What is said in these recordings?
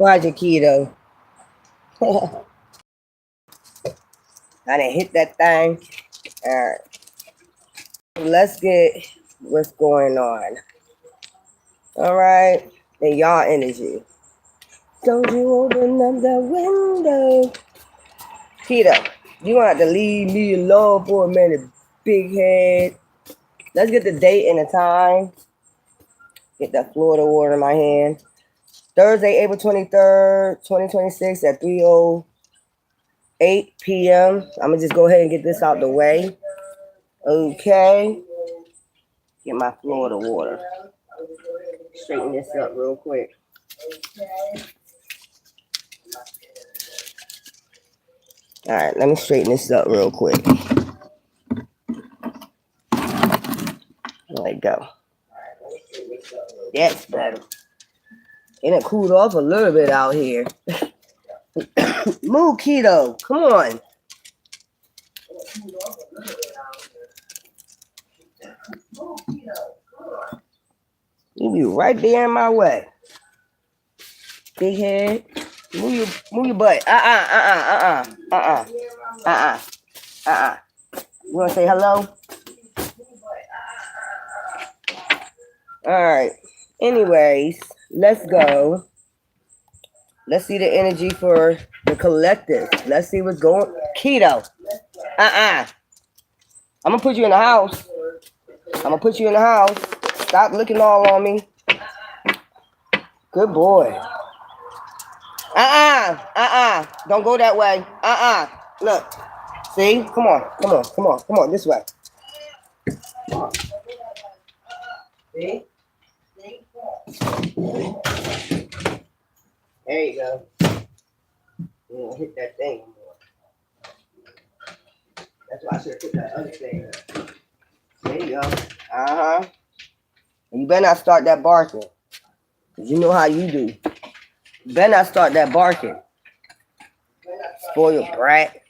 Why'd you keto? I didn't hit that thing. All right. Let's get what's going on. All right. And y'all energy. Don't you open up the window. Keto, you gonna have to leave me alone for a minute, big head. Let's get the date and the time. Get that Florida water in my hand. Thursday, April 23rd, 2026 at 3:08 p.m. I'm going to just go ahead and get this out the way. Okay. Get my Florida water. Straighten this up real quick. All right, let me straighten this up real quick. There we go. That's better. It cooled off a little bit out here. Move, Keto. Come on. You be right there in my way. Big head. Move your butt. You want to say hello? All right. Anyways, let's go. Let's see the energy for the collective. Let's see what's going. Keto. I'm gonna put you in the house. Stop looking all on me. Good boy. Don't go that way. Look. See? Come on. This way. See? There you go. You don't hit that thing anymore. That's why I should have put that other thing up. There you go. You better not start that barking. Because you know how you do. You better not start that barking. Spoiled brat.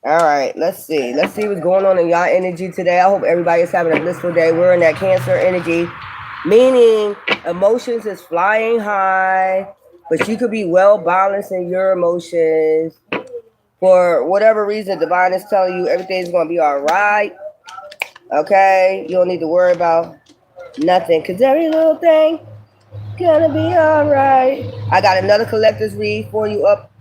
All right, let's see. Let's see what's going on in y'all energy today. I hope everybody is having a blissful day. We're in that Cancer energy, meaning emotions is flying high, but you could be well balanced in your emotions. For whatever reason, divine is telling you everything's going to be all right. Okay? You don't need to worry about nothing, because every little thing gonna be all right. I got another collector's read for you up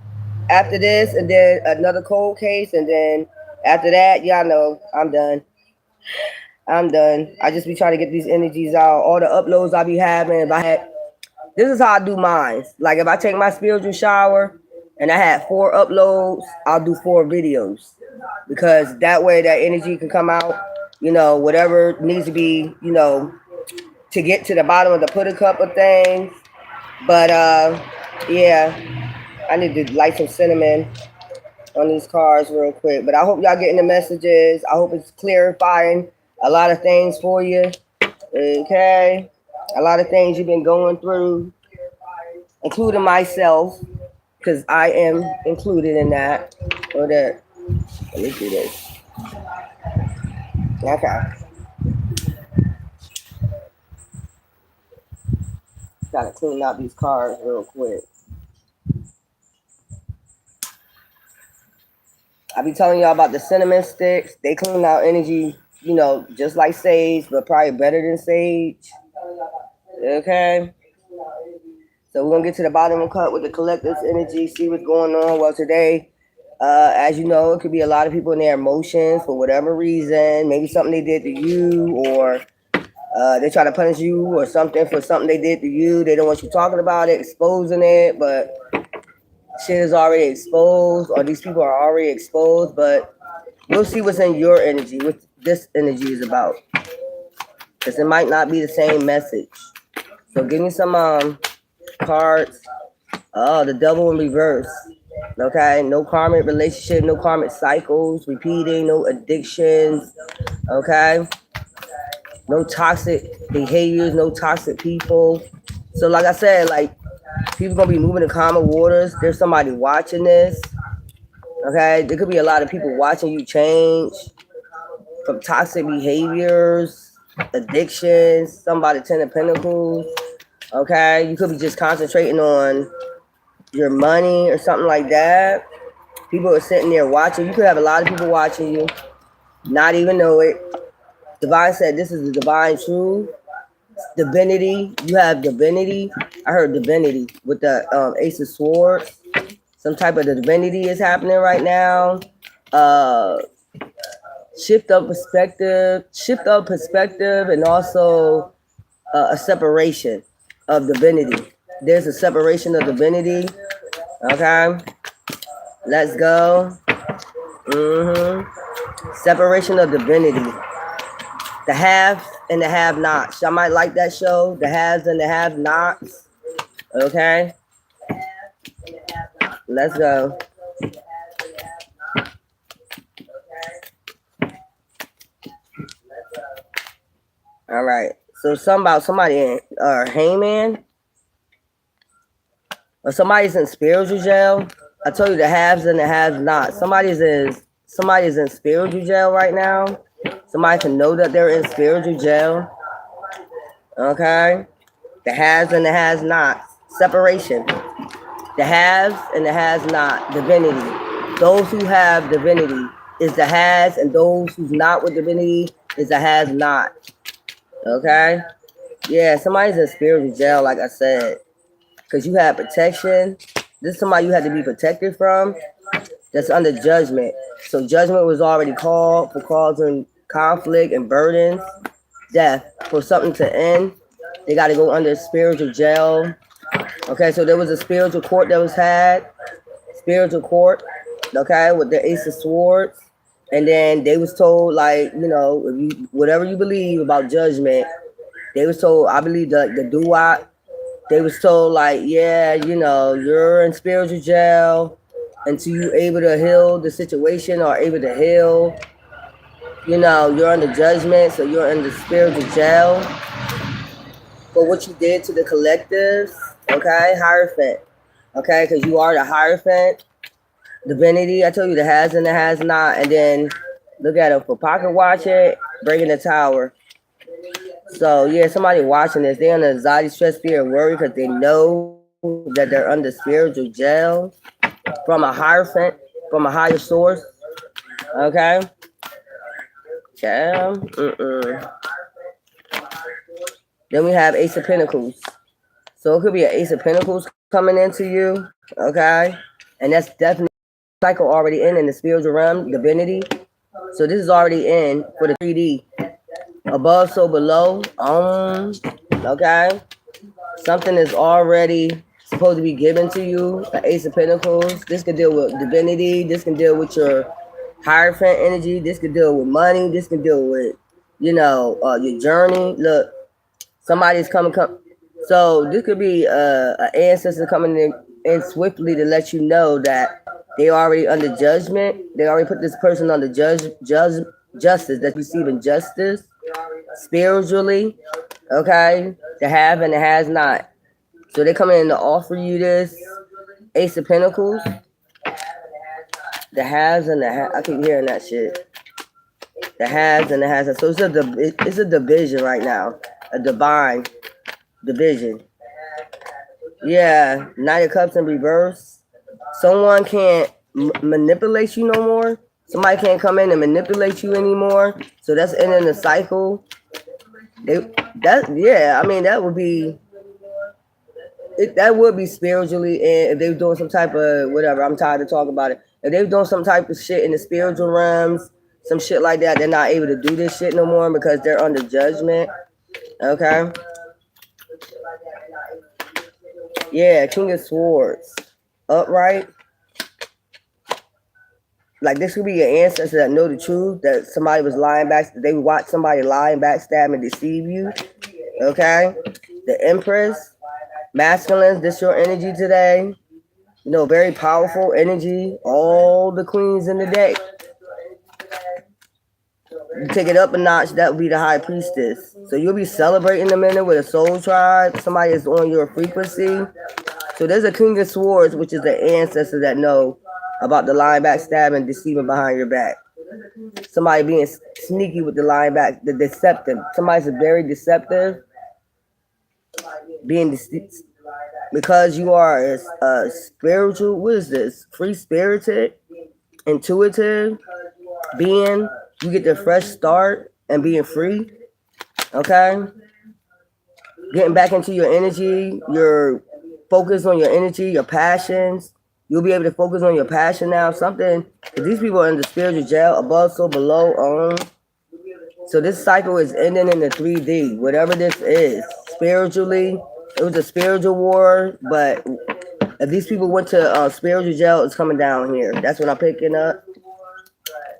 after this, and then another cold case, and then after that, y'all know I'm done. I just be trying to get these energies out. All the uploads I be having. This is how I do mine. Like if I take my spiritual shower and I had 4 uploads, I'll do 4 videos, because that way that energy can come out. You know, whatever needs to be, you know, to get to the bottom of the pudding cup of things. But yeah, I need to light some cinnamon on these cards real quick. But I hope y'all getting the messages. I hope it's clarifying a lot of things for you. Okay, a lot of things you've been going through, including myself, because I am included in that. Or that. Let me do this. Okay. Gotta clean out these cards real quick. I be telling y'all about the cinnamon sticks. They clean out energy, you know, just like sage, but probably better than sage. Okay. So we're gonna get to the bottom of the cut with the collective's energy, see what's going on. Well, today, as you know, it could be a lot of people in their emotions for whatever reason. Maybe something they did to you, or they try to punish you or something for something they did to you. They don't want you talking about it, exposing it, but shit is already exposed, or these people are already exposed. But we'll see what's in your energy, what this energy is about, because it might not be the same message. So give me some cards. Oh, the double in reverse. Okay, no karmic relationship, no karmic cycles repeating, no addictions. Okay, no toxic behaviors, no toxic people. So like I said, like, people gonna be moving in calmer waters. There's somebody watching this. Okay, there could be a lot of people watching you change from toxic behaviors, addictions. Somebody 10 of Pentacles. Okay, you could be just concentrating on your money or something like that. People are sitting there watching. You could have a lot of people watching you, not even know it. Divine said this is the divine truth. Divinity. You have divinity. I heard divinity with the Ace of Swords. Some type of divinity is happening right now. Uh, shift of perspective, and also a separation of divinity. There's a separation of divinity. Okay, let's go. Separation of divinity. The haves and the have-nots. Y'all might like that show. The haves and the have-nots. Okay, let's go. All right. So something about somebody hangman or somebody's in spiritual jail. I told you the haves and the have-nots. Somebody's in spiritual jail right now. Somebody can know that they're in spiritual jail. Okay. The haves and the has-nots. Separation. The haves and the has-not. Divinity. Those who have divinity is the has, and those who's not with divinity is the has-not. Okay? Yeah, somebody's in spiritual jail, like I said. Because you have protection. This is somebody you had to be protected from. That's under judgment. So judgment was already called for causing conflict and burdens, death, for something to end. They got to go under spiritual jail. Okay, so there was a spiritual court that was had. Spiritual court, okay, with the Ace of Swords. And then they was told, like, you know, if you, whatever you believe about judgment, they was told, I believe the Duat, they was told, like, yeah, you know, you're in spiritual jail until you able to heal the situation or able to heal. You know, you're under judgment, so you're in the spiritual jail for what you did to the collectives, okay? Hierophant, okay? Because you are the Hierophant. Divinity, I told you the has and the has not. And then look at it for pocket watching, breaking the tower. So, yeah, somebody watching this, they're under anxiety, stress, fear, and worry because they know that they're under spiritual jail from a hierophant, from a higher source. Okay? Yeah. Then we have Ace of Pentacles. So it could be an Ace of Pentacles coming into you. Okay? And that's definitely cycle already in the spiritual realm, divinity. So this is already in for the 3D. Above, so below. Okay. Something is already supposed to be given to you. The Ace of Pentacles. This could deal with divinity. This can deal with your Hierophant energy. This could deal with money. This can deal with, you know, your journey. Look, somebody's coming. So this could be an ancestor coming in swiftly to let you know that they already under judgment. They already put this person under justice, that's receiving justice spiritually. Okay, the have and the has not. So they're coming in to offer you this Ace of Pentacles. The has and the I keep hearing that shit. The has and the has. So it's a division right now, a divine division. Yeah, Knight of Cups in reverse. Someone can't manipulate you no more. Somebody can't come in and manipulate you anymore. So that's ending the cycle. That would be that would be spiritually, and if they were doing some type of whatever, I'm tired of talking about it. If they were doing some type of shit in the spiritual realms, some shit like that, they're not able to do this shit no more because they're under judgment. Okay. Yeah, King of Swords. Upright. Like this could be your ancestor that know the truth, that somebody was lying back, they would watch somebody lie and backstab and deceive you. Okay? The Empress. Masculines, this your energy today. You know, very powerful energy. All the queens in the deck. You take it up a notch, that would be the High Priestess. So you'll be celebrating a minute with a soul tribe. Somebody is on your frequency. So there's a King of Swords, which is the ancestor that know about the lying back, stabbing, deceiving behind your back. Somebody being sneaky with the lying back, the deceptive. Somebody's very deceptive. being because you are a spiritual, what is this? Free spirited, intuitive being. You get the fresh start and being free. Okay? Getting back into your energy, your focus on your energy, your passions. You'll be able to focus on your passion now. Something, these people are in the spiritual jail, above, so below, So this cycle is ending in the 3D, whatever this is. Spiritually, it was a spiritual war, but if these people went to spiritual jail, it's coming down here. That's what I'm picking up.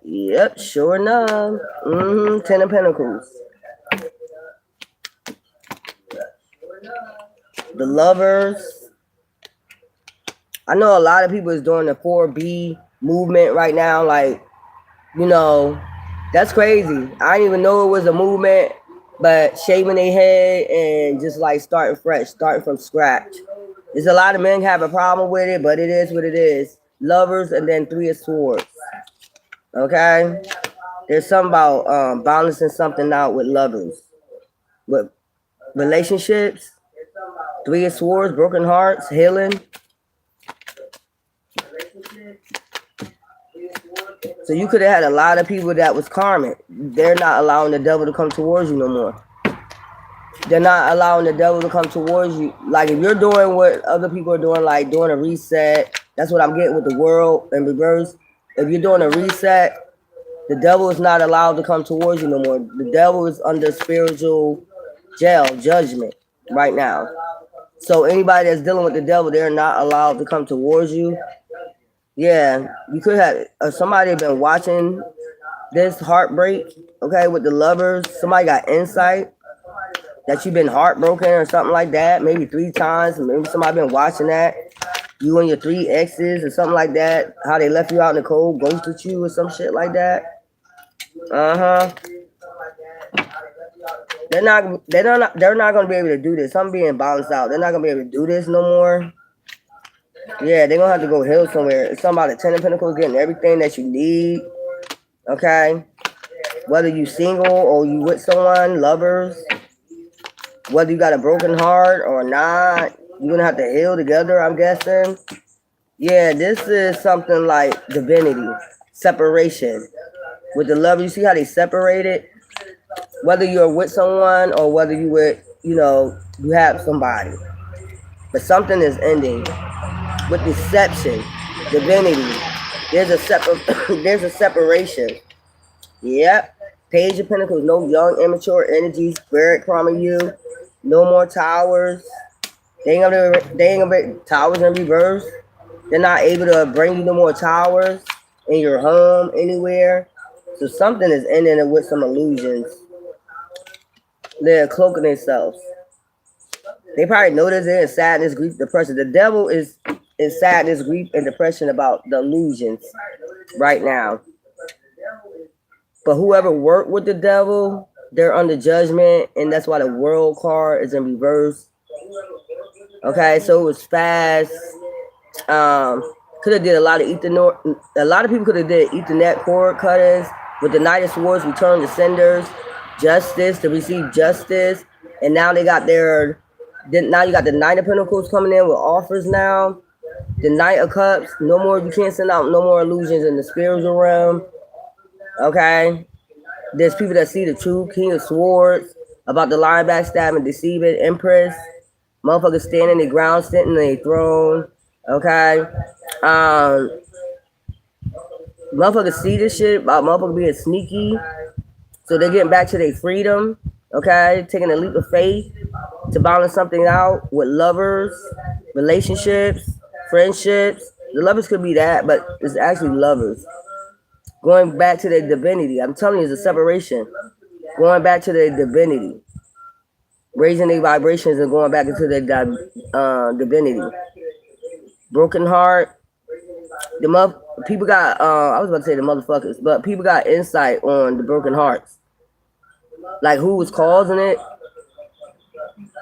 Yep, sure enough. Ten of Pentacles. The Lovers. I know a lot of people is doing the 4B movement right now. Like, you know, that's crazy. I didn't even know it was a movement, but shaving their head and just like starting fresh, starting from scratch. There's a lot of men have a problem with it, but it is what it is. Lovers and then 3 of Swords. Okay? There's something about balancing something out with lovers. With relationships, 3 of Swords, broken hearts, healing. So you could have had a lot of people that was karmic. They're not allowing the devil to come towards you no more. They're not allowing the devil to come towards you. Like if you're doing what other people are doing, like doing a reset, that's what I'm getting with the world in reverse. If you're doing a reset, the devil is not allowed to come towards you no more. The devil is under spiritual jail, judgment right now. So anybody that's dealing with the devil, they're not allowed to come towards you. Yeah, you could have somebody been watching this heartbreak, okay, with the Lovers. Somebody got insight that you've been heartbroken or something like that, maybe 3 times. Maybe somebody been watching that. You and your 3 exes or something like that. How they left you out in the cold, ghosted you or some shit like that. They're not gonna be able to do this. I'm being balanced out. They're not gonna be able to do this no more. Yeah, they're gonna have to go heal somewhere. It's something about the 10 of Pentacles getting everything that you need. Okay. Whether you single or you with someone, lovers, whether you got a broken heart or not, you're gonna have to heal together, I'm guessing. Yeah, this is something like divinity, separation. With the lover, you see how they separated? Whether you're with someone or whether you with, you have somebody. But something is ending. With deception, divinity, there's a separation. Yep. Page of Pentacles, no young, immature energy, spirit crumbing you. No more towers. They ain't gonna be towers in reverse. They're not able to bring you no more towers in your home, anywhere. So something is ending it with some illusions. They're cloaking themselves. They probably know that they're in sadness, grief, depression. The devil is in sadness, grief, and depression about the illusions right now. But whoever worked with the devil, they're under judgment, and that's why the World card is in reverse. Okay, so it was fast. Could have did a lot of Ethernet. A lot of people could have did Ethernet cord cuttings with the Knight of Swords, return to senders, justice to receive justice, and now they got their. Now you got the Knight of Pentacles coming in with offers now. The Knight of Cups, no more. You can't send out no more illusions in the spiritual realm. Okay, there's people that see the truth. King of Swords about the lying, backstabbing, deceiving, Empress. Motherfuckers standing their ground, sitting in their throne. Okay, motherfuckers see this shit about motherfuckers being sneaky, so they're getting back to their freedom. Okay, taking a leap of faith to balance something out with lovers, relationships, friendships. The lovers could be that, but it's actually lovers. Going back to their divinity. I'm telling you, it's a separation. Going back to their divinity. Raising their vibrations and going back into their divinity. Broken heart. People got, I was about to say the motherfuckers, but people got insight on the broken hearts. Like who was causing it.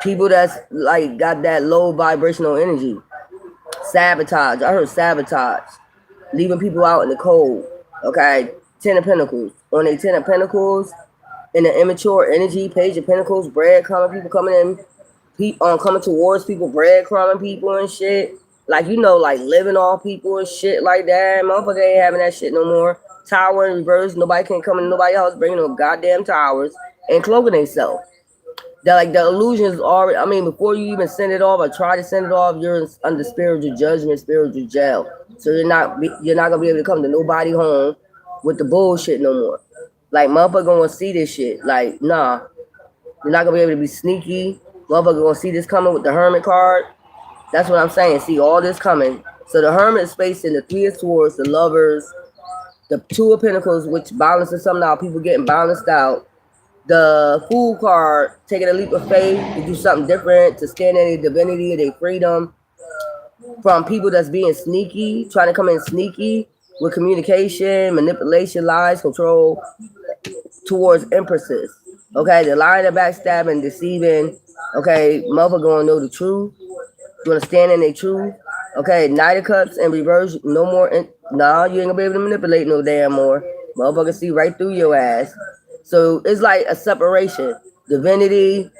People that's like got that low vibrational energy. Sabotage. I heard sabotage. Leaving people out in the cold. Okay. 10 of Pentacles. On a 10 of Pentacles, in the immature energy, Page of Pentacles, bread coming, people coming in coming towards people, breadcrumbing people and shit. Like, you know, like living off people and shit like that. Motherfucker ain't having that shit no more. Tower in reverse. Nobody can come in nobody's house bringing no goddamn towers and cloaking themselves. That like the illusion is already. I mean, before you even send it off or try to send it off, you're under spiritual judgment, spiritual jail. So you're not gonna be able to come to nobody home with the bullshit no more. Like motherfucker gonna see this shit. Like nah, you're not gonna be able to be sneaky. Motherfucker gonna see this coming with the hermit card. That's what I'm saying. See all this coming. So the hermit is facing the three of swords, the lovers, the two of pentacles, which balances something out. People getting balanced out. The Fool card, taking a leap of faith to do something different, to stand in their divinity, their freedom from people that's being sneaky, trying to come in sneaky with communication, manipulation, lies, control towards empresses. Okay, they're lying, they're backstabbing, deceiving. Okay, mother gonna know the truth. Gonna stand in their truth. Okay, Knight of Cups and reverse, no more. Nah, you ain't gonna be able to manipulate no damn more. Motherfucker see right through your ass. So it's like a separation. Divinity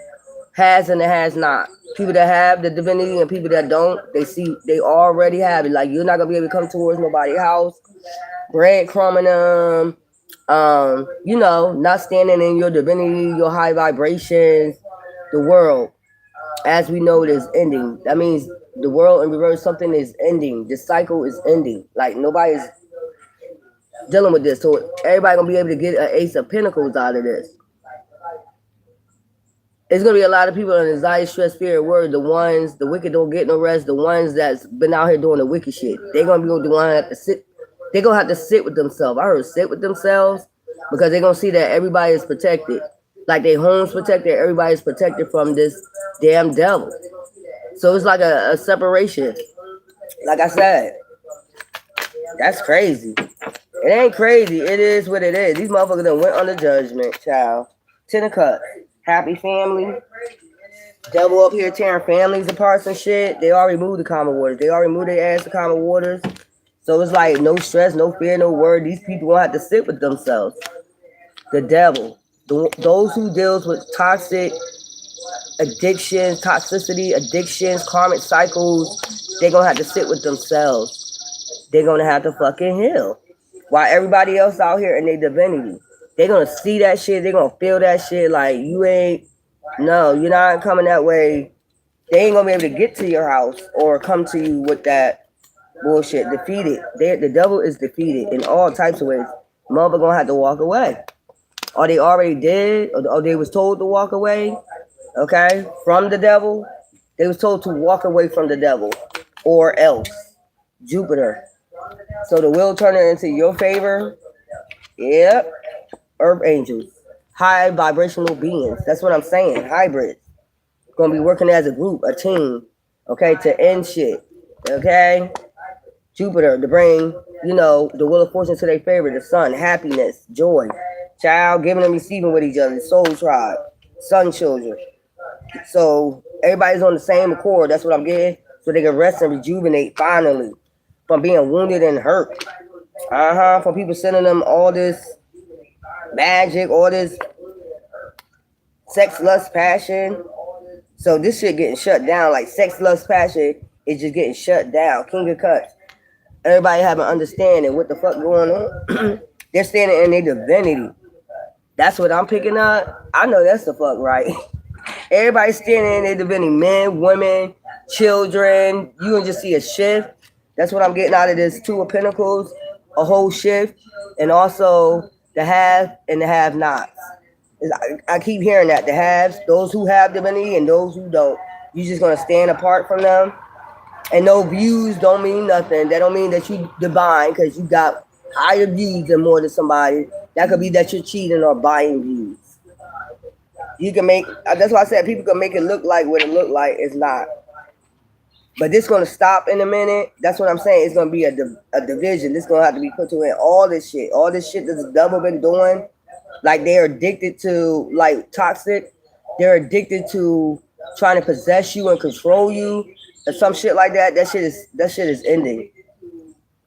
has and it has not. People that have the divinity and people that don't, they already have it. Like you're not gonna be able to come towards nobody's house, breadcrumbing them, you know, not standing in your divinity, your high vibrations, the world. As we know it is ending. That means the world in reverse, something is ending. The cycle is ending. Like nobody's dealing with this. So everybody gonna be able to get an ace of pentacles out of this. It's gonna be a lot of people in anxiety, stress, fear, worry. The wicked don't get no rest. The ones that's been out here doing the wicked shit. They're gonna be the one that have to sit. They're gonna have to sit with themselves. I heard sit with themselves because they're gonna see that everybody is protected. Like their home's protected, everybody's protected from this damn devil. So it's like a separation. Like I said, that's crazy. It ain't crazy. It is what it is. These motherfuckers done went under judgment, child. 10 of Cups. Happy family. Devil up here tearing families apart and shit. They already moved the common waters. They already moved their ass to common waters. So it's like no stress, no fear, no worry. These people won't have to sit with themselves. The devil. Those who deals with toxic addictions, toxicity, addictions, karmic cycles, they're going to have to sit with themselves. They're going to have to fucking heal. While everybody else out here in their divinity, they're going to see that shit. They're going to feel that shit like you ain't, no, you're not coming that way. They ain't going to be able to get to your house or come to you with that bullshit. Defeated. The devil is defeated in all types of ways. Mother going to have to walk away. Or they already did, or they was told to walk away, okay, from the devil. They was told to walk away from the devil or else. Jupiter. So the wheel turner into your favor. Yep. Earth angels. High vibrational beings. That's what I'm saying. Hybrids. Gonna be working as a group, a team. Okay, to end shit. Okay? Jupiter to bring, you know, the wheel of fortune to their favor. The sun, happiness, joy. Child, giving and receiving with each other. Soul tribe. Sun children. So everybody's on the same accord. That's what I'm getting. So they can rest and rejuvenate finally from being wounded and hurt. From people sending them all this magic, all this sex, lust, passion. So this shit getting shut down. Like sex, lust, passion is just getting shut down. King of Cups. Everybody have an understanding what the fuck going on. They're standing in their divinity. That's what I'm picking up. I know that's the fuck right. Everybody standing in their divinity. Men, women, children. You can just see a shift. That's what I'm getting out of this Two of Pentacles. A whole shift. And also the have and the have-nots. I keep hearing that. The haves, those who have divinity and those who don't. You're just going to stand apart from them. And no views don't mean nothing. That don't mean that you divine because you got higher views than more than somebody. That could be that you're cheating or buying views. You can make, that's why I said people can make it look like what it look like. It's not. But this going to stop in a minute. That's what I'm saying. It's going to be a division. This going to have to be put to an all this shit. All this shit that the devil been doing. Like they're addicted to like toxic. They're addicted to trying to possess you and control you. Or some shit like that. That shit is ending.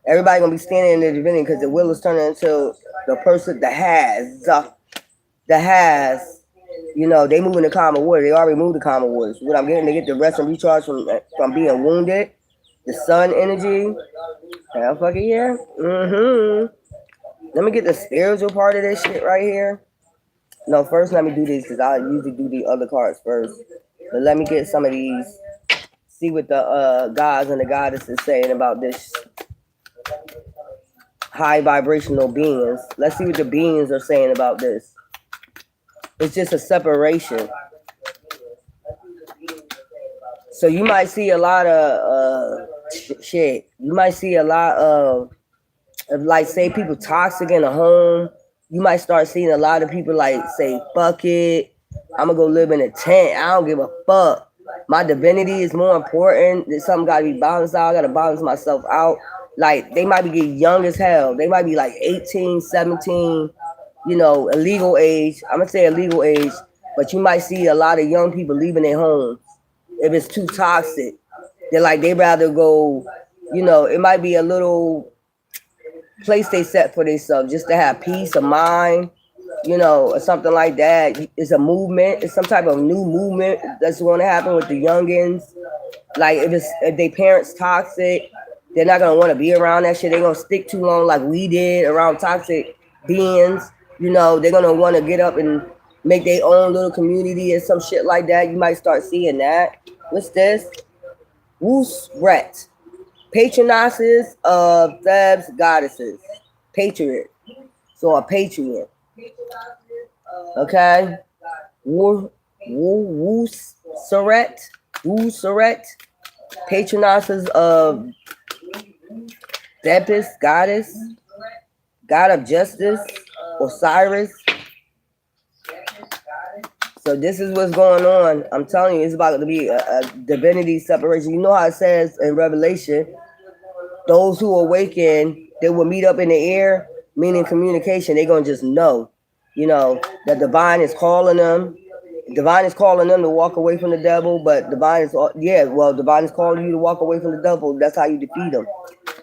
Everybody going to be standing in the divinity because the will is turning into the person that has. You know, they move in the common water. They already moved the common waters. What I'm getting, they get the rest and recharge from being wounded. The sun energy. Hell fucking yeah. Let me get the spiritual part of this shit right here. No, first let me do these because I usually do the other cards first. But let me get some of these. See what the gods and the goddesses saying about this high vibrational beings. Let's see what the beings are saying about this. It's just a separation. So you might see a lot of shit. You might see a lot of like, say, people toxic in a home. You might start seeing a lot of people like say, fuck it, I'm gonna go live in a tent. I don't give a fuck. My divinity is more important. There's something gotta be balanced out. I gotta balance myself out. Like, they might be getting young as hell. They might be like 18, 17, you know, illegal age. I'm gonna say illegal age, but you might see a lot of young people leaving their homes if it's too toxic. They're like, they rather go, you know, it might be a little place they set for themselves just to have peace of mind, you know, or something like that. It's a movement. It's some type of new movement that's going to happen with the youngins. Like, if their parents toxic, they're not going to want to be around that shit. They're going to stick too long like we did around toxic beings. You know, they're going to want to get up and make their own little community and some shit like that. You might start seeing that. What's this? Woos Ret. Patronasses of Thebes goddesses. Patriot. So a patriot. Okay. Wooseret. Patronasses of Thebes goddess. God of justice. Osiris. So this is what's going on. I'm telling you, it's about to be a divinity separation. You know how it says in Revelation, those who awaken, they will meet up in the air, meaning communication. They're going to just know, you know, that divine is calling them. Divine is calling them to walk away from the devil, but divine is calling you to walk away from the devil. That's how you defeat them.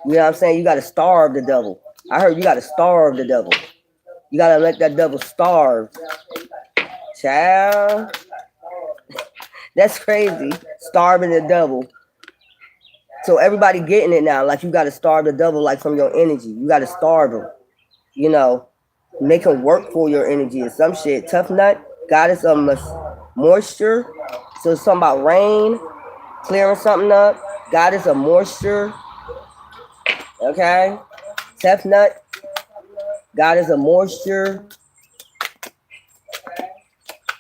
You know what I'm saying? You got to starve the devil. I heard you got to starve the devil. You got to let that devil starve. Child. That's crazy. Starving the devil. So everybody getting it now. Like, you got to starve the devil, like, from your energy. You got to starve him. You know, make him work for your energy and some shit. Tough Nut, goddess of moisture. So it's something about rain, clearing something up. Goddess of moisture. Okay. Tough Nut, goddess of moisture.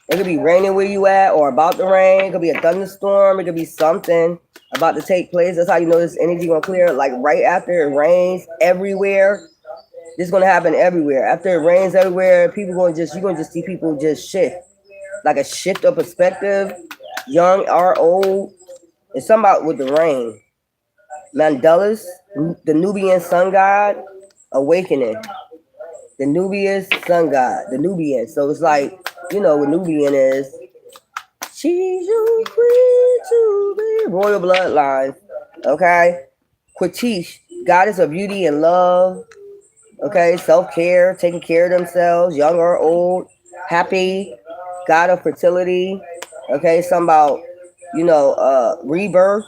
It could be raining where you at or about to rain. It could be a thunderstorm. It could be something about to take place. That's how you know this energy gonna clear. Like, right after it rains everywhere. This is gonna happen everywhere. After it rains everywhere, you're gonna just see people just shift. Like a shift of perspective. Young or old. It's something about with the rain. Mandela's, the Nubian sun god, awakening. The Nubian sun god. The Nubian. So it's like, you know what Nubian is. She's your queen to be royal bloodline. Okay. Quatish, goddess of beauty and love. Okay. Self-care, taking care of themselves, young or old. Happy, god of fertility. Okay. Something about, you know, rebirth.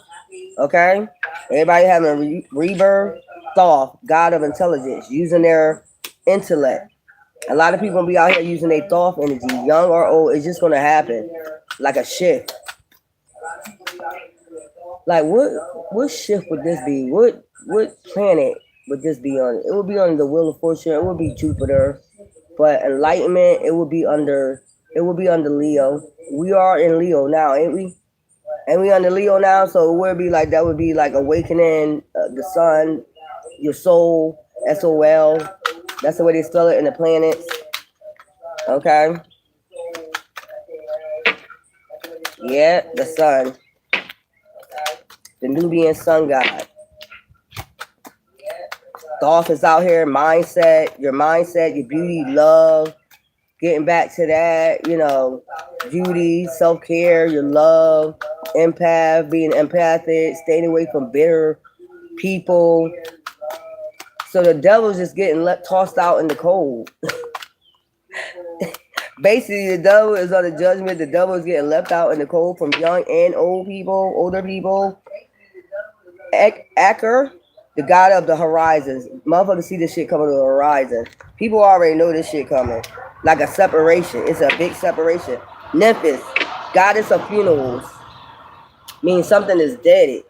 Okay. Everybody having a rebirth. Thoth, god of intelligence, using their intellect. A lot of people gonna be out here using their thought energy, young or old. It's just gonna happen, like a shift. Like, what shift would this be? What planet would this be on? It would be on the Wheel of Fortune. It would be Jupiter, but enlightenment. It would be under Leo. We are in Leo now, ain't we? And we under Leo now, so it would be like that. Would be like awakening the sun, your soul, SOL. That's the way they spell it in the planets. Okay. Yeah, the sun. The Nubian sun god. Thoth is out here. Mindset, your beauty, love. Getting back to that, you know, beauty, self-care, your love, empath, being empathic, staying away from bitter people. So the devil's just getting tossed out in the cold. Basically, the devil is on the judgment. The devil is getting left out in the cold from young and old people, older people. Acker, the god of the horizons. Motherfuckers see this shit coming to the horizon. People already know this shit coming. Like a separation. It's a big separation. Nephthys, goddess of funerals. Means something is dead.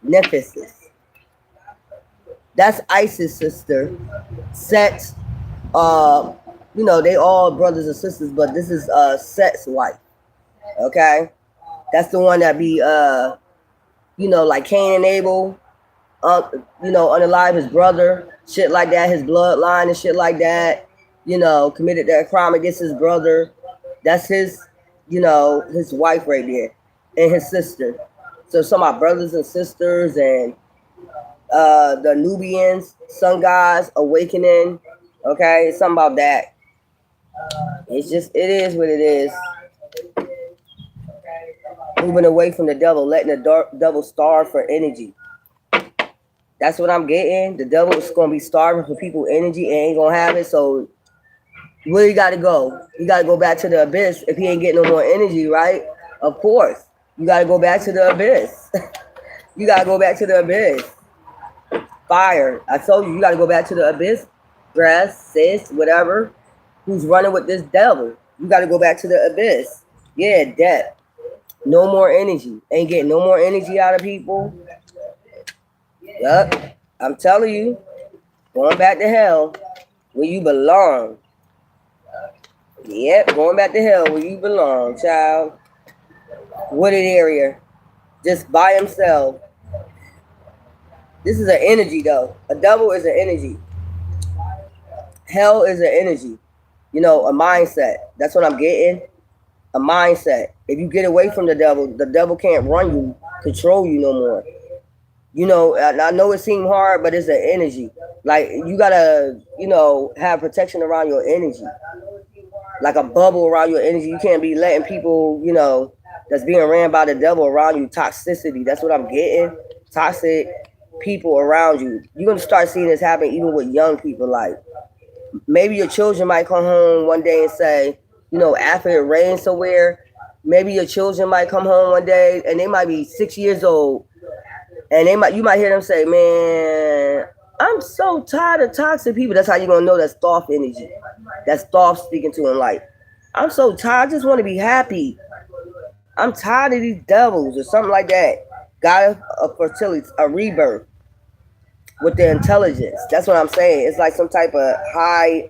Nephthys. That's Isis' sister. Set. You know, they all brothers and sisters, but this is Set's wife. Okay? That's the one that be you know, like Cain and Abel, you know, unalive his brother, shit like that, his bloodline and shit like that, you know, committed that crime against his brother. That's his, you know, his wife right there, and his sister. So some of my brothers and sisters and the Nubians, sun gods, awakening. Okay, it's something about that. It's just, it is what it is. Moving away from the devil, letting the devil starve for energy. That's what I'm getting. The devil is going to be starving for people energy and ain't going to have it. So where you got to go? You got to go back to the abyss if he ain't getting no more energy, right? Of course. You got to go back to the abyss. You got to go back to the abyss. Fire. I told you, you got to go back to the abyss. Grass, sis, whatever. Who's running with this devil? You got to go back to the abyss. Yeah, death. No more energy. Ain't getting no more energy out of people. Yup. I'm telling you. Going back to hell where you belong. Yep. Going back to hell where you belong, child. Wooded area. Just by himself. This is an energy, though. A devil is an energy. Hell is an energy. You know, a mindset. That's what I'm getting. A mindset. If you get away from the devil can't run you, control you no more. You know, I know it seems hard, but it's an energy. Like, you gotta, you know, have protection around your energy. Like a bubble around your energy. You can't be letting people, you know, that's being ran by the devil around you. Toxicity. That's what I'm getting. Toxic people around you. You're gonna start seeing this happen even with young people. Like, maybe your children might come home one day and say, you know, after it rains somewhere, maybe your children might come home one day and they might be 6 years old, and you might hear them say, "Man, I'm so tired of toxic people." That's how you're gonna know that's Thoth energy. That's Thoth speaking to him. Like, I'm so tired. I just want to be happy. I'm tired of these devils or something like that. God of fertility, a rebirth with the intelligence. That's what I'm saying. It's like some type of high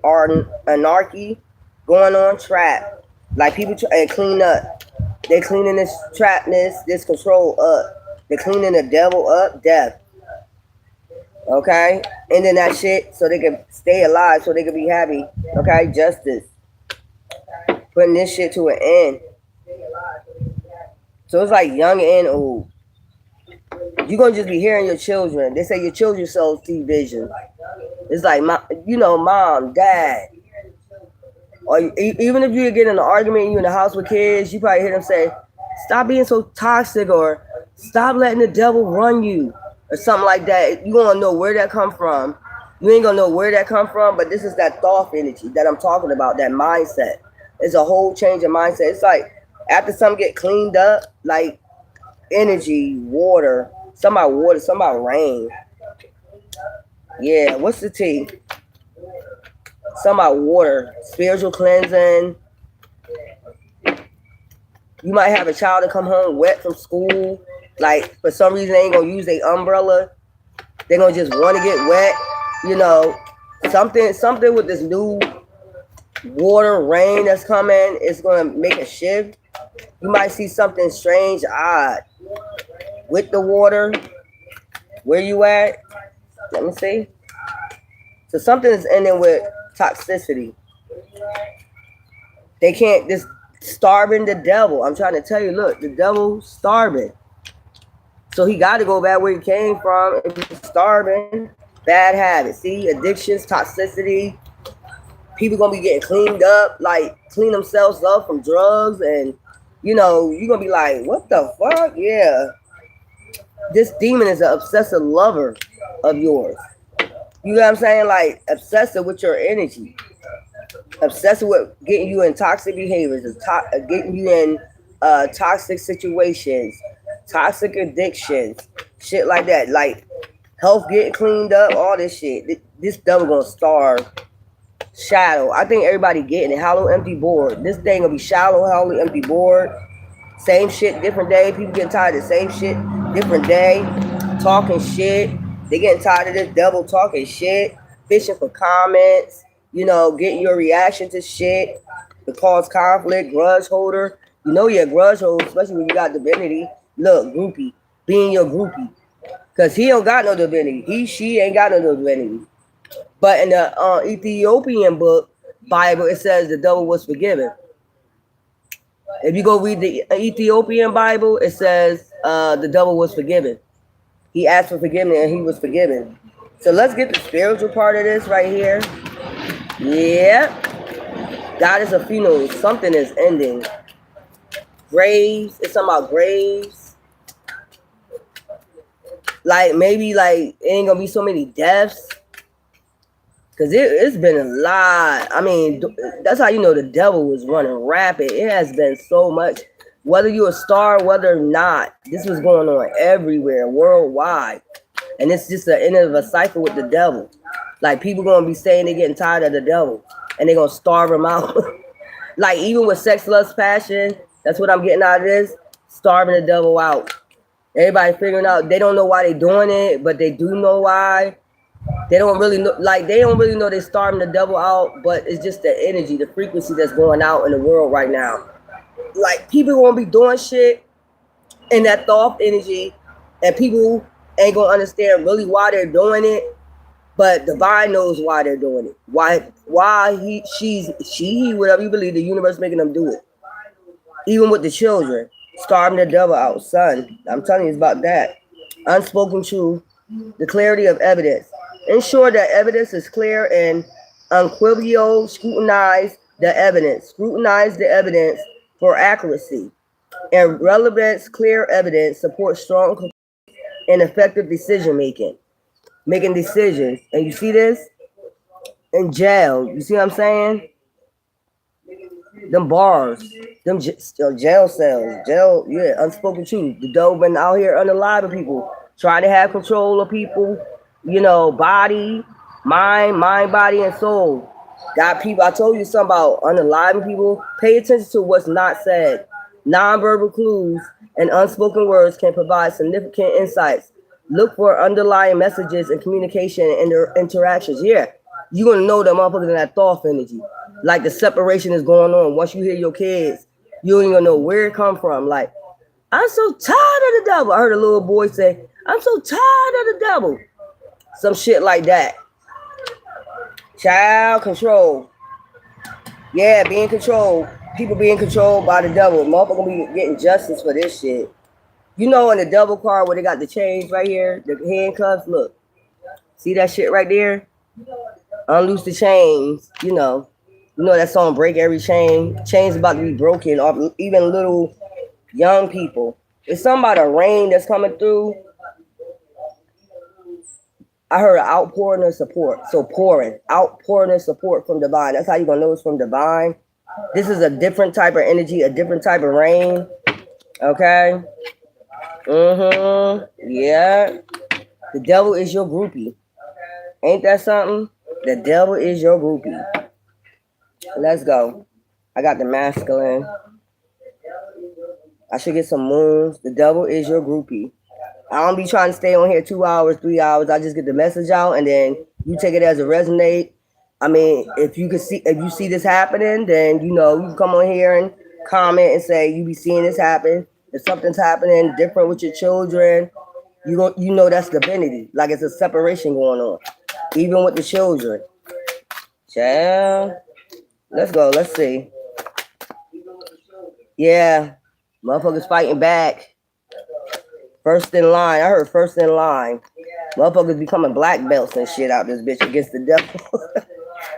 anarchy going on, trap. Like people try and clean up. They're cleaning this trapness, this control up. They're cleaning the devil up, death. Okay? And then that shit so they can stay alive, so they can be happy. Okay? Justice. Putting this shit to an end. So it's like young and old. You're going to just be hearing your children. They say your children sow see vision. It's like, you know, mom, dad. Or even if you get in an argument and you're in the house with kids, you probably hear them say, stop being so toxic, or stop letting the devil run you, or something like that. You're going to know where that come from. You ain't going to know where that come from, but this is that Thoth energy that I'm talking about, that mindset. It's a whole change of mindset. It's like after some get cleaned up, like energy, water, some about rain. Yeah, what's the tea? Some about water, spiritual cleansing. You might have a child that come home wet from school. Like, for some reason, they ain't going to use their umbrella. They're going to just want to get wet. You know, something with this new water, rain that's coming is going to make a shift. You might see something strange, odd with the water. Where you at? Let me see. So something is ending with toxicity. They can't, this starving the devil. I'm trying to tell you, look, the devil's starving. So he got to go back where he came from. If he's starving, bad habits. See, addictions, toxicity. People going to be getting cleaned up, like clean themselves up from drugs. And, you know, you're going to be like, what the fuck? Yeah. This demon is an obsessive lover of yours. You know what I'm saying? Like, obsessive with your energy. Obsessed with getting you in toxic behaviors, getting you in toxic situations, toxic addictions, shit like that. Like health getting cleaned up, all this shit. This devil gonna starve. Shallow. I think everybody getting it. Hollow, empty, bored. This thing gonna be shallow, hollow, empty, bored. Same shit, different day. People getting tired of the same shit, different day. Talking shit. They getting tired of this devil talking shit. Fishing for comments. You know, getting your reaction to shit. To cause conflict. Grudge holder. You know you're a grudge holder, especially when you got divinity. Look, groupie. Being your groupie. Because he don't got no divinity. She ain't got no divinity. But in the Ethiopian book, Bible, it says the devil was forgiven. If you go read the Ethiopian Bible, it says the devil was forgiven. He asked for forgiveness and he was forgiven. So let's get the spiritual part of this right here. Yeah. God is a funeral. Something is ending. Graves. It's something about graves. Like maybe like it ain't gonna be so many deaths. Because it's been a lot. I mean, that's how you know the devil was running rapid. It has been so much. Whether you're a star, whether or not, this was going on everywhere, worldwide. And it's just the end of a cycle with the devil. Like, people going to be saying they're getting tired of the devil. And they're going to starve him out. Like, even with sex, lust, passion, that's what I'm getting out of this. Starving the devil out. Everybody figuring out, they don't know why they're doing it, but they do know why. They don't really know, like, they don't really know they're starving the devil out, but it's just the energy, the frequency that's going out in the world right now. Like, people gonna be doing shit in that thought energy, and people ain't gonna understand really why they're doing it, but divine knows why they're doing it. Why he, whatever you believe, the universe making them do it. Even with the children, starving the devil out, son. I'm telling you, it's about that. Unspoken truth, the clarity of evidence. Ensure that evidence is clear and unequivocal. Scrutinize the evidence. Scrutinize the evidence for accuracy and relevance. Clear evidence supports strong and effective decision making. Making decisions. And you see this? In jail. You see what I'm saying? Them bars. Them jail cells. Jail, yeah, unspoken truth. The devil been out here unaliving people. Trying to have control of people. You know, body, mind, body, and soul. Got people, I told you something about unaliving people. Pay attention to what's not said. Nonverbal clues and unspoken words can provide significant insights. Look for underlying messages and communication and interactions. Yeah, you're going to know that motherfuckers in that thought energy. Like the separation is going on. Once you hear your kids, you ain't going to know where it come from. Like, I'm so tired of the devil. I heard a little boy say, I'm so tired of the devil. Some shit like that. Child control. Yeah, being controlled. People being controlled by the devil. Motherfucker gonna be getting justice for this shit. You know, in the devil card where they got the chains right here, the handcuffs, look. See that shit right there? Unloose the chains, you know. You know that song, Break Every Chain? Chains about to be broken off even little young people. It's something about a rain that's coming through. I heard an outpouring of support. So outpouring of support from divine. That's how you're going to know it's from divine. This is a different type of energy, a different type of rain. Okay? Yeah. The devil is your groupie. Ain't that something? The devil is your groupie. Let's go. I got the masculine. I should get some moons. The devil is your groupie. I don't be trying to stay on here 2 hours, 3 hours. I just get the message out and then you take it as a resonate. I mean, if you see this happening, then you know you can come on here and comment and say you be seeing this happen. If something's happening different with your children, you know that's divinity. Like it's a separation going on, even with the children. Child, let's go. Let's see. Yeah, motherfuckers fighting back. First in line. I heard first in line. Motherfuckers becoming black belts and shit out this bitch against the devil.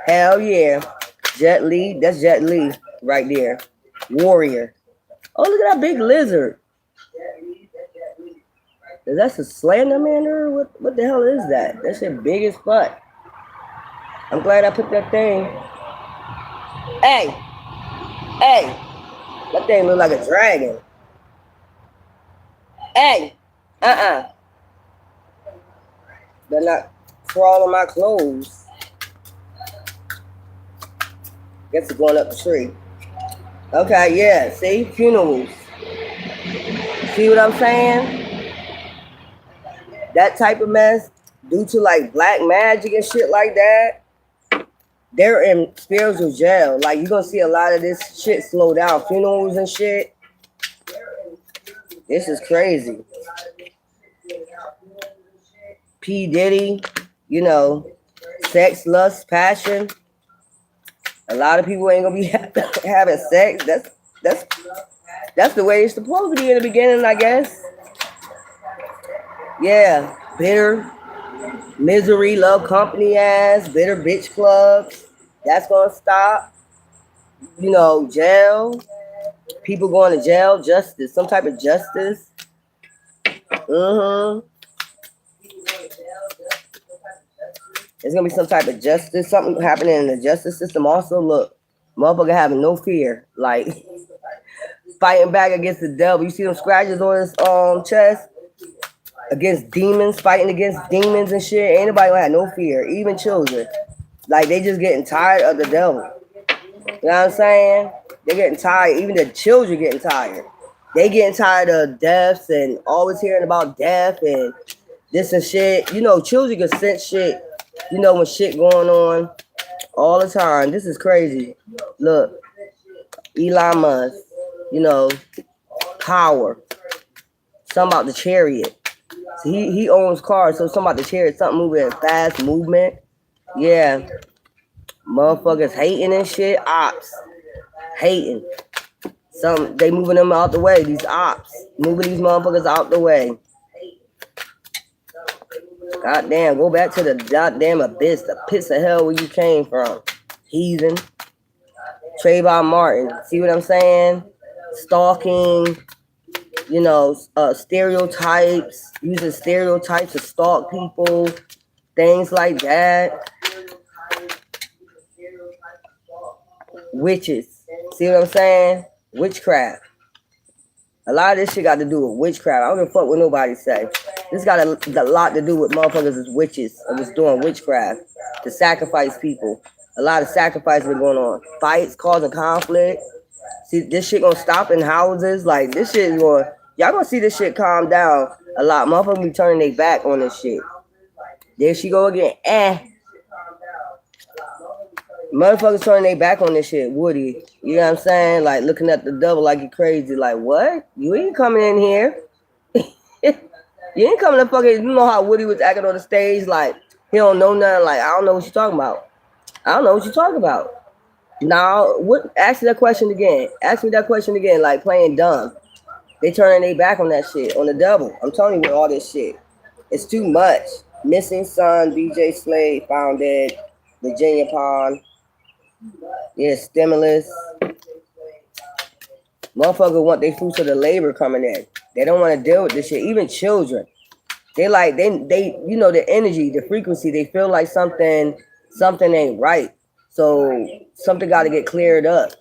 Hell yeah. Jet Li. That's Jet Li right there. Warrior. Oh, look at that big lizard. Is that a Slenderman? What the hell is that? That shit big as fuck. I'm glad I picked that thing. Hey, hey, that thing look like a dragon. Hey, better not crawl on my clothes. Guess it's going up the tree. Okay, yeah, see? Funerals. See what I'm saying? That type of mess, due to like black magic and shit like that, they're in spiritual jail. Like, you're gonna see a lot of this shit slow down. Funerals and shit. This is crazy. P. Diddy, you know, sex, lust, passion. A lot of people ain't gonna be having sex. That's the way it's supposed to be in the beginning, I guess. Yeah, bitter, misery, love company ass, bitter bitch clubs. That's gonna stop. You know, jail. People going to jail, justice, some type of justice. Mm-hmm. There's gonna be some type of justice, something happening in the justice system. Also, look, motherfucker having no fear, like fighting back against the devil. You see them scratches on his chest against demons, fighting against demons and shit. Ain't nobody gonna have no fear, even children. Like, they just getting tired of the devil. You know what I'm saying? They're getting tired. Even the children getting tired. They getting tired of deaths and always hearing about death and this and shit. You know, children can sense shit. You know, when shit going on all the time. This is crazy. Look, Elon Musk, you know, power. Something about the chariot. So he owns cars, so something about the chariot, something moving fast movement. Yeah. Motherfuckers hating and shit. Ops. Hating. They moving them out the way. These ops. Moving these motherfuckers out the way. Goddamn, go back to the goddamn abyss, the pits of hell where you came from. Heathen. Trayvon Martin. See what I'm saying? Stalking. You know, stereotypes. Using stereotypes to stalk people. Things like that. Witches. See what I'm saying? Witchcraft. A lot of this shit got to do with witchcraft. I don't give a fuck what nobody say. This got a lot to do with motherfuckers as witches or just doing witchcraft to sacrifice people. A lot of sacrifices are going on. Fights causing conflict. See, this shit gonna stop in houses. Like, this shit is going. Y'all gonna see this shit calm down a lot. Motherfuckers be turning their back on this shit. There she go again. Motherfuckers turning their back on this shit, Woody. You know what I'm saying? Like, looking at the devil like you crazy. Like, what? You ain't coming in here. You ain't coming to fucking... You know how Woody was acting on the stage? Like, he don't know nothing. Like, I don't know what you're talking about. I don't know what you're talking about. Now, ask me that question again. Ask me that question again, like playing dumb. They turning their back on that shit, on the devil. I'm telling you with all this shit. It's too much. Missing son, BJ Slade found dead. Virginia Pond. Yeah, stimulus. Motherfuckers want their fruits of the labor coming in. They don't want to deal with this shit. Even children. They you know, the energy, the frequency, they feel like something ain't right. So something got to get cleared up.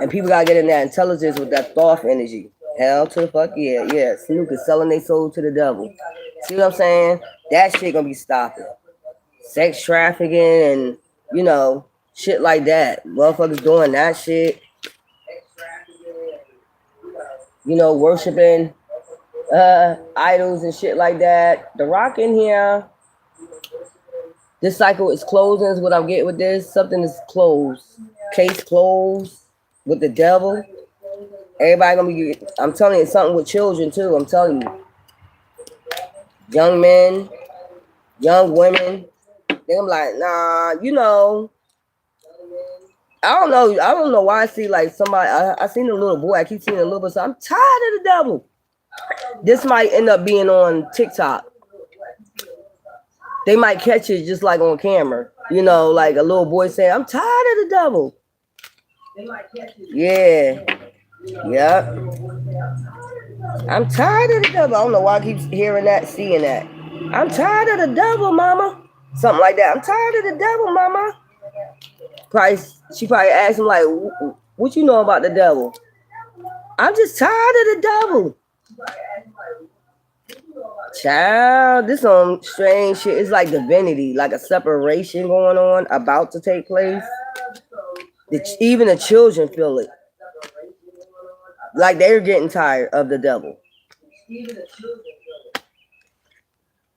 And people got to get in that intelligence with that thought energy. Hell to the fuck yeah. Yeah, Snoop is selling their soul to the devil. See what I'm saying? That shit gonna be stopping. Sex trafficking and, you know, shit like that. Motherfuckers doing that shit. You know, worshiping idols and shit like that. The Rock in here. This cycle is closing is what I'm getting with this. Something is closed. Case closed with the devil. Everybody gonna be, I'm telling you, something with children too. I'm telling you. Young men, young women. Then I'm like, nah, you know. I don't know why I see like somebody. I seen a little boy. I keep seeing a little bit. So I'm tired of the devil. This might end up being on TikTok. They might catch it just like on camera. You know, like a little boy saying, I'm tired of the devil. Yeah. Yep. I'm tired of the devil. I don't know why I keep hearing that, seeing that. I'm tired of the devil, mama. Something like that. I'm tired of the devil, mama. She probably asked him like, "What you know about the devil?" I'm just tired of the devil. Child, this some strange shit. It's like divinity, like a separation going on, about to take place. Even the children feel it. Like they're getting tired of the devil.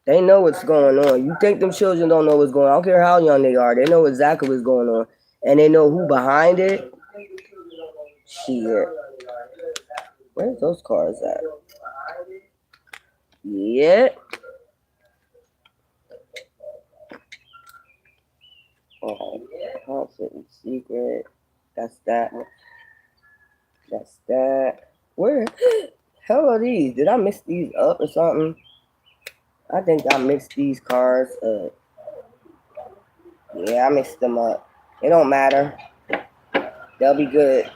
They know what's going on. You think them children don't know what's going on. I don't care how young they are. They know exactly what's going on. And they know who behind it. Shit. Where's those cars at? Yeah. Conflict secret. That's that. That's that. Where the hell are these? Did I mix these up or something? I think I mixed these cars up. Yeah, I mixed them up. It don't matter. They'll be good.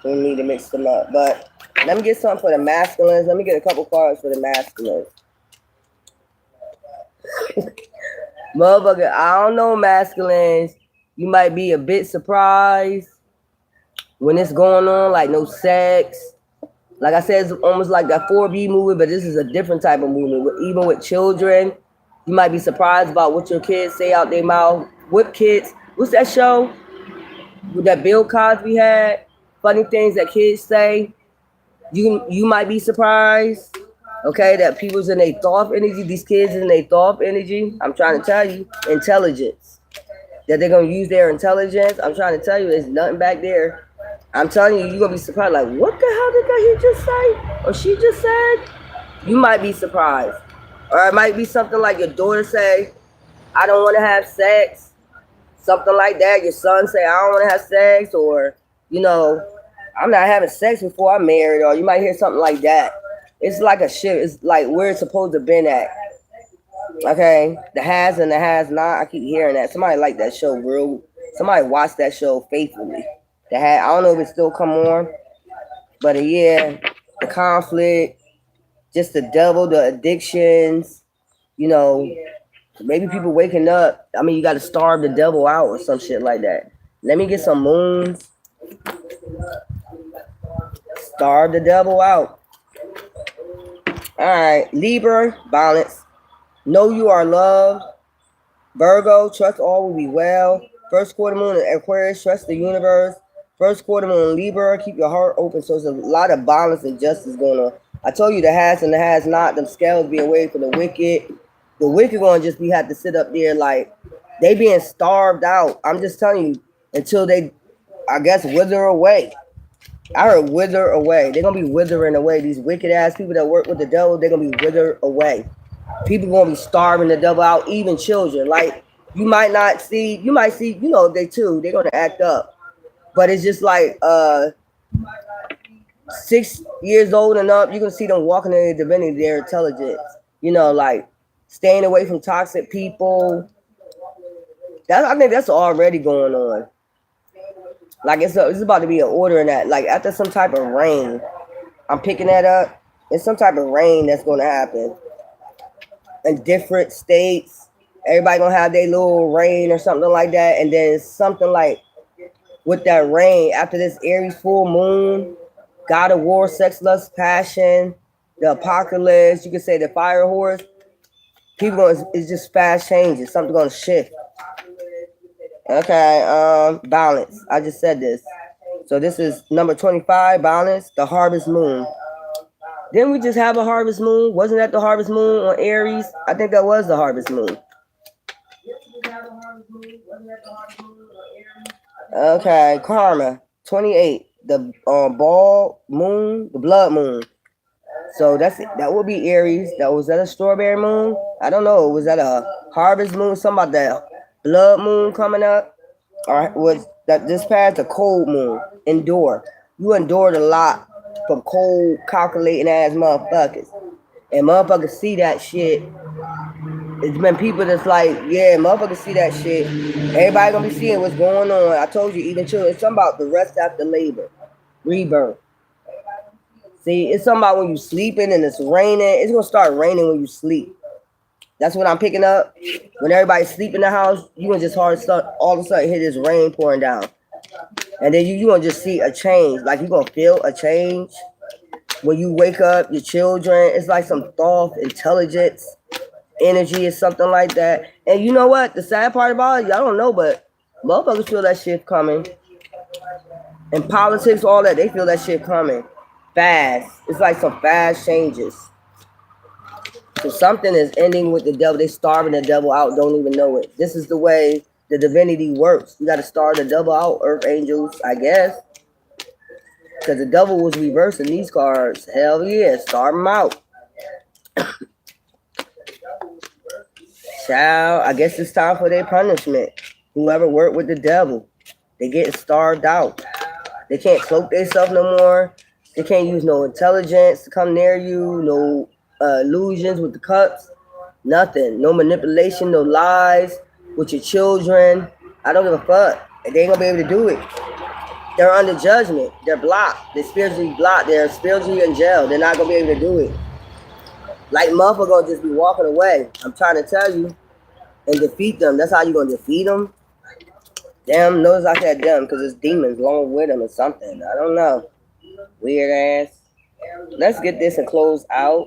We need to mix them up. But let me get something for the masculines. Let me get a couple cards for the masculines. Motherfucker, I don't know, masculines. You might be a bit surprised when it's going on, like no sex. Like I said, it's almost like that 4B movie, but this is a different type of movie. Even with children, you might be surprised about what your kids say out their mouth. What kids? What's that show that Bill Cosby had? Funny things that kids say. You might be surprised. Okay, that people's in their thought energy. These kids in their thought energy. I'm trying to tell you, intelligence. That they're gonna use their intelligence. I'm trying to tell you, there's nothing back there. I'm telling you, you're gonna be surprised. Like, what the hell did he just say? Or she just said? You might be surprised. Or it might be something like your daughter say, I don't want to have sex. Something like that. Your son say, I don't want to have sex. Or, you know, I'm not having sex before I'm married. Or you might hear something like that. It's like a shift. It's like where it's supposed to been at. Okay, the has and the has not. I keep hearing that. Somebody like that show real. Somebody watch that show faithfully. The had. I don't know if it still come on, but yeah, the conflict, just the devil, the addictions. You know, maybe people waking up. I mean, you got to starve the devil out or some shit like that. Let me get some moons. Starve the devil out. All right, Libra, balance. Know you are loved. Virgo, trust all will be well. First quarter moon in Aquarius, trust the universe. First quarter moon in Libra, keep your heart open. So there's a lot of balance and justice going on. I told you the has and the has not, them scales being away for the wicked. The wicked gonna just be have to sit up there like they being starved out. I'm just telling you, until they, I guess, wither away. I heard wither away. They're gonna be withering away. These wicked ass people that work with the devil, they're gonna be withered away. People gonna be starving the devil out, even children. Like you might not see, you might see, you know, they're gonna act up. But it's just like 6 years old and up, you can see them walking in their divinity, their intelligence. You know, like staying away from toxic people. I think that's already going on. Like it's about to be an order in that. Like after some type of rain, I'm picking that up. It's some type of rain that's gonna happen. In different states, everybody gonna have their little rain or something like that, and then something like with that rain after this Aries full moon, God of War, sex, lust, passion, the apocalypse. You could say the fire horse. People gonna it's just fast changes. Something gonna shift. Okay, balance. I just said this. So this is number 25, balance, the harvest moon. Didn't we just have a harvest moon? Wasn't that the harvest moon on Aries? I think that was the harvest moon. Okay, karma, 28. The ball moon, the blood moon. So that would be Aries. Was that a strawberry moon? I don't know. Was that a harvest moon? Something about that blood moon coming up? Or was that this past a cold moon? Endure. You endured a lot from cold, calculating ass motherfuckers. And motherfuckers see that shit. It's been people that's like, yeah, motherfuckers see that shit. Everybody gonna be seeing what's going on. I told you, even children. It's something about the rest after labor, rebirth. See, it's something about when you sleeping and it's raining. It's gonna start raining when you sleep. That's what I'm picking up. When everybody's sleeping in the house, you gonna just all of a sudden hear this rain pouring down. And then you gonna just see a change. Like you gonna feel a change. When you wake up, your children, it's like some thought, intelligence, energy or something like that. And you know what? The sad part about it, y'all don't know, but motherfuckers feel that shit coming. In politics, all that, they feel that shit coming. Fast. It's like some fast changes. So something is ending with the devil. They starving the devil out, don't even know it. This is the way the divinity works. You got to starve the devil out, earth angels, I guess. Because the devil was reversing these cards. Hell yeah, starve them out. Child, I guess it's time for their punishment. Whoever worked with the devil, they getting starved out. They can't cloak themselves no more. They can't use no intelligence to come near you. No illusions with the cups. Nothing. No manipulation. No lies with your children. I don't give a fuck. They ain't gonna be able to do it. They're under judgment. They're blocked. They're spiritually blocked. They're spiritually in jail. They're not gonna be able to do it. Like motherfucker gonna just be walking away. I'm trying to tell you. And defeat them. That's how you gonna defeat them. Damn, notice I said them because it's demons along with them or something. I don't know. Weird ass. Let's get this and close out.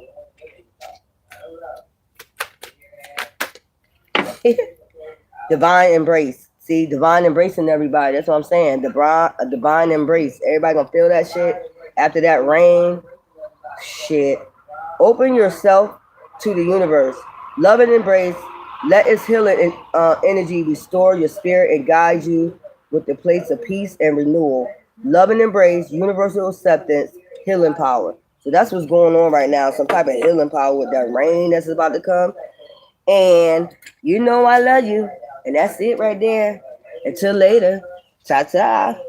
Divine embrace. See, divine embracing everybody. That's what I'm saying. A divine embrace. Everybody gonna feel that shit after that rain. Shit. Open yourself to the universe. Love and embrace. Let its healing energy restore your spirit and guide you with the place of peace and renewal. Love and embrace, universal acceptance, healing power. So that's what's going on right now. Some type of healing power with that rain that's about to come. And you know I love you. And that's it right there. Until later. Ta-ta.